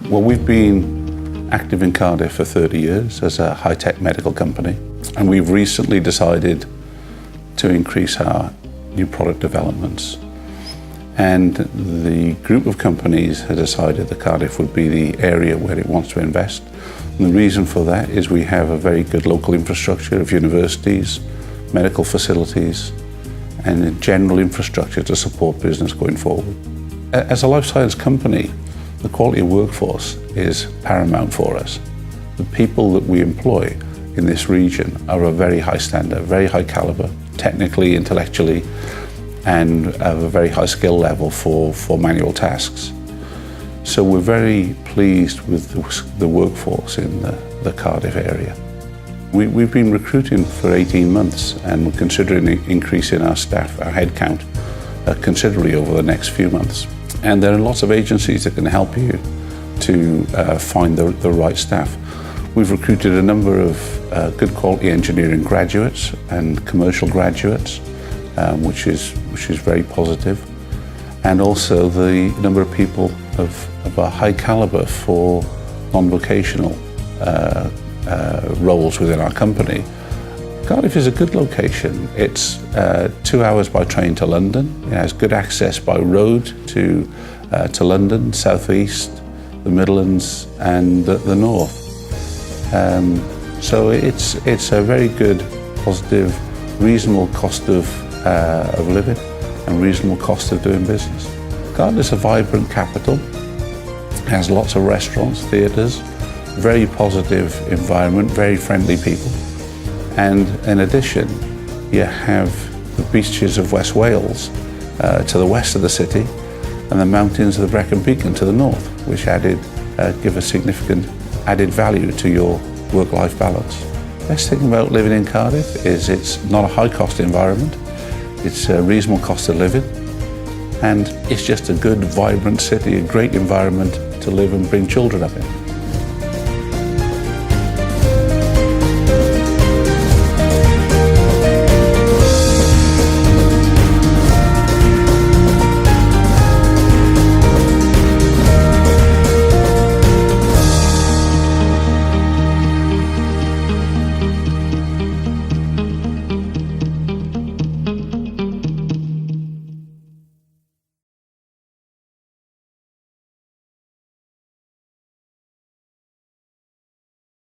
Well, we've been active in Cardiff for 30 years as a high-tech medical company, and we've recently decided to increase our new product developments. And the group of companies has decided that Cardiff would be the area where it wants to invest. And the reason for that is we have a very good local infrastructure of universities, medical facilities, and a general infrastructure to support business going forward. As a life science company, the quality of workforce is paramount for us. The people that we employ in this region are of very high standard, very high caliber, technically, intellectually, and of a very high skill level for manual tasks. So we're very pleased with the workforce in the Cardiff area. We've been recruiting for 18 months and we're considering increasing our staff, our headcount, considerably over the next few months. And there are lots of agencies that can help you to find the right staff. We've recruited a number of good quality engineering graduates and commercial graduates, which is very positive, and also the number of people of a high caliber for non-vocational roles within our company. Cardiff is a good location. It's 2 hours by train to London. It has good access by road to London, South East, the Midlands, and the North. So it's a very good, positive, reasonable cost of living and reasonable cost of doing business. Cardiff is a vibrant capital. It has lots of restaurants, theatres, very positive environment, very friendly people. And in addition, you have the beaches of West Wales to the west of the city and the mountains of the Brecon Beacon to the north, which give a significant added value to your work-life balance. The best thing about living in Cardiff is it's not a high-cost environment. It's a reasonable cost of living, and it's just a good, vibrant city, a great environment to live and bring children up in.